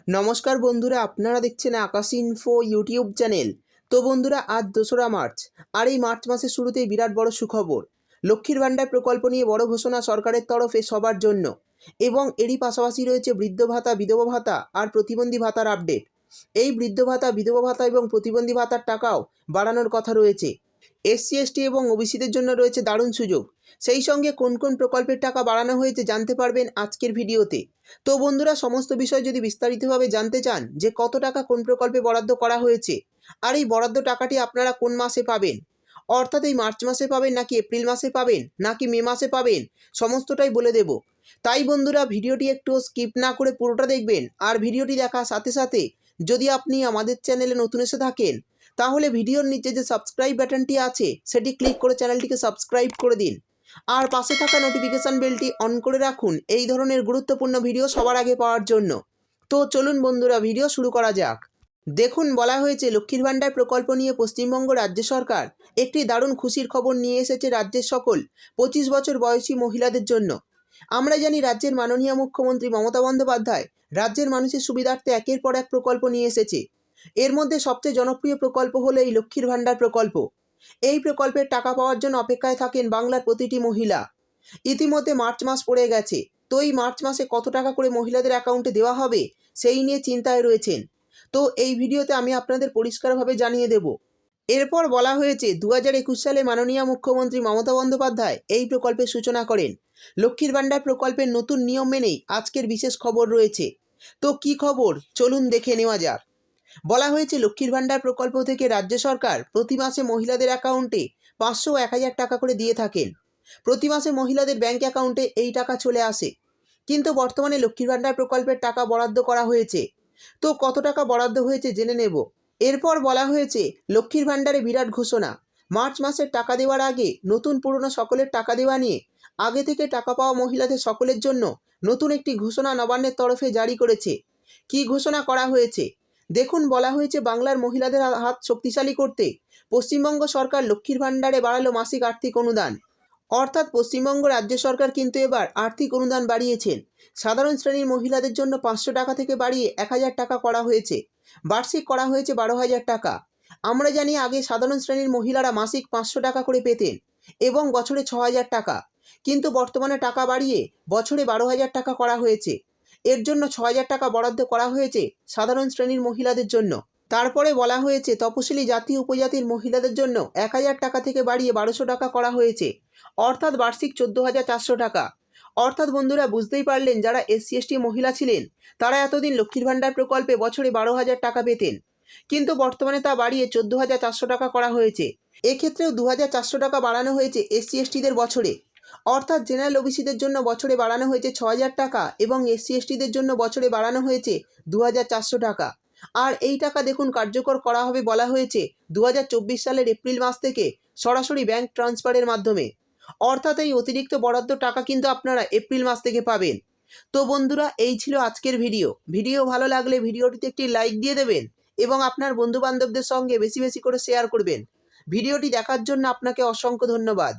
নমস্কার বন্ধুরা, আপনারা দেখছেন আকাশ ইনফো ইউটিউব চ্যানেল। তো বন্ধুরা, আজ 2রা মার্চ, আর এই মার্চ মাসের শুরুতেই বিরাট বড় সুখবর। লক্ষ্মীর ভাণ্ডার প্রকল্প নিয়ে বড় ঘোষণা সরকারের তরফে সবার জন্য, এবং এরই পাশাপাশি রয়েছে বৃদ্ধ ভাতা, বিধবা ভাতা আর প্রতিবন্ধী ভাতার আপডেট। এই বৃদ্ধ ভাতা, বিধবা ভাতা এবং প্রতিবন্ধী ভাতার টাকাও বাড়ানোর কথা রয়েছে। এসসি, এসটি এবং ওবিসিদের জন্য রয়েছে দারুণ সুযোগ। সেই সঙ্গে কোন কোন প্রকল্পের টাকা বাড়ানো হয়েছে জানতে পারবেন আজকের ভিডিওতে। তো বন্ধুরা, সমস্ত বিষয় যদি বিস্তারিতভাবে জানতে চান যে কত টাকা কোন প্রকল্পে বরাদ্দ করা হয়েছে, আর এই বরাদ্দ টাকাটি আপনারা কোন মাসে পাবেন, অর্থাৎ এই মার্চ মাসে পাবেন নাকি এপ্রিল মাসে পাবেন নাকি মে মাসে পাবেন, সমস্তটাই বলে দেব। তাই বন্ধুরা, ভিডিওটি একটু স্কিপ না করে পুরোটা দেখবেন। আর ভিডিওটি দেখার সাথে সাথে যদি আপনি আমাদের চ্যানেলে নতুন এসে থাকেন, তাহলে ভিডিওর নিচে যে সাবস্ক্রাইব বাটনটি আছে সেটি ক্লিক করে চ্যানেলটিকে সাবস্ক্রাইব করে দিন। আর পাশে থাকা নোটিফিকেশান বেলটি অন করে রাখুন এই ধরনের গুরুত্বপূর্ণ ভিডিও সবার আগে পাওয়ার জন্য। তো চলুন বন্ধুরা, ভিডিও শুরু করা যাক। দেখুন, বলা হয়েছে লক্ষ্মীর ভাণ্ডার প্রকল্প নিয়ে পশ্চিমবঙ্গ রাজ্য সরকার একটি দারুণ খুশির খবর নিয়ে এসেছে রাজ্যের সকল 25 বছর বয়সী মহিলাদের জন্য। আমরা জানি রাজ্যের মাননীয় মুখ্যমন্ত্রী মমতা বন্দ্যোপাধ্যায় রাজ্যের মানুষের সুবিধার্থে একের পর এক প্রকল্প নিয়ে এসেছে। এর মধ্যে সবচেয়ে জনপ্রিয় প্রকল্প হলো এই লক্ষ্মীর ভাণ্ডার প্রকল্প। এই প্রকল্পের টাকা পাওয়ার জন্য অপেক্ষায় থাকেন বাংলার প্রতিটি মহিলা। ইতিমধ্যে মার্চ মাস পড়ে গেছে, তো এই মার্চ মাসে কত টাকা করে মহিলাদের অ্যাকাউন্টে দেওয়া হবে সেই নিয়ে চিন্তায় রয়েছেন। তো এই ভিডিওতে আমি আপনাদের পরিষ্কারভাবে জানিয়ে দেব। এরপর বলা হয়েছে 2021 সালে মাননীয় মুখ্যমন্ত্রী মমতা বন্দ্যোপাধ্যায় এই প্রকল্পের সূচনা করেন। লক্ষ্মীর ভাণ্ডার প্রকল্পের নতুন নিয়ম মেনেই আজকের বিশেষ খবর রয়েছে। তো কি খবর, চলুন দেখে নেওয়া যাক। বলা হয়েছে লক্ষ্মীর ভাণ্ডার প্রকল্প থেকে রাজ্য সরকার প্রতি মাসে মহিলাদের অ্যাকাউন্টে 500 ও 1000 টাকা করে দিয়ে থাকেন। প্রতি মাসে মহিলাদের ব্যাংক অ্যাকাউন্টে এই টাকা চলে আসে। কিন্তু বর্তমানে লক্ষ্মীর ভাণ্ডার প্রকল্পের টাকা বরাদ্দ করা হয়েছে। তো কত টাকা বরাদ্দ হয়েছে জেনে নেব। এরপর বলা হয়েছে লক্ষ্মীর ভাণ্ডারে বিরাট ঘোষণা। মার্চ মাসের টাকা দেওয়ার আগে নতুন পুরনো সকলের টাকা দেওয়া নিয়ে আগে থেকে টাকা পাওয়া মহিলাদের সকলের জন্য নতুন একটি ঘোষণা নবান্নের তরফে জারি করেছে। কি ঘোষণা করা হয়েছে দেখুন। বলা হয়েছে বাংলার মহিলাদের হাত শক্তিশালী করতে পশ্চিমবঙ্গ সরকার লক্ষ্মীর ভাণ্ডারে বাড়ালো মাসিক আর্থিক অনুদান। অর্থাৎ পশ্চিমবঙ্গ রাজ্য সরকার কিন্তু এবার আর্থিক অনুদান বাড়িয়েছেন। সাধারণ শ্রেণীর মহিলাদের জন্য 500 টাকা থেকে বাড়িয়ে 1000 টাকা করা হয়েছে। বার্ষিক করা হয়েছে 12,000 টাকা। আমরা জানি আগে সাধারণ শ্রেণীর মহিলারা মাসিক 500 টাকা করে পেতেন এবং বছরে 6,000 টাকা, কিন্তু বর্তমানে টাকা বাড়িয়ে বছরে 12,000 টাকা করা হয়েছে। এর জন্য 6,000 টাকা বরাদ্দ করা হয়েছে সাধারণ শ্রেণীর মহিলাদের জন্য। তারপরে বলা হয়েছে তপশিলি জাতি উপজাতির মহিলাদের জন্য 1000 টাকা থেকে বাড়িয়ে 1200 টাকা করা হয়েছে, অর্থাৎ বার্ষিক 14,400 টাকা। অর্থাৎ বন্ধুরা, বুঝতেই পারলেন, যারা এসসি এসটি মহিলা ছিলেন তারা এতদিন লক্ষ্মীর ভাণ্ডার প্রকল্পে বছরে 12,000 টাকা পেতেন, কিন্তু বর্তমানে তা বাড়িয়ে 14,400 টাকা করা হয়েছে। এক্ষেত্রেও 2,400 টাকা বাড়ানো হয়েছে এসসি এসটিদের বছরে। অর্থাৎ জেনারেল ওবিসিদের জন্য বছরে বাড়ানো হয়েছে 6,000 টাকা এবং এসসি এসটিদের জন্য বছরে বাড়ানো হয়েছে 2,400 টাকা। আর এই টাকা দেখুন কার্যকর করা হবে বলা হয়েছে 2024 সালের এপ্রিল মাস থেকে সরাসরি ব্যাংক ট্রান্সফারের মাধ্যমে। অর্থাৎ এই অতিরিক্ত বরাদ্দ টাকা কিন্তু আপনারা এপ্রিল মাস থেকে পাবেন। তো বন্ধুরা, এই ছিল আজকের ভিডিও ভালো লাগলে ভিডিওটিতে একটি লাইক দিয়ে দেবেন এবং আপনার বন্ধুবান্ধবদের সঙ্গে বেশি বেশি করে শেয়ার করবেন। ভিডিওটি দেখার জন্য আপনাকে অসংখ্য ধন্যবাদ।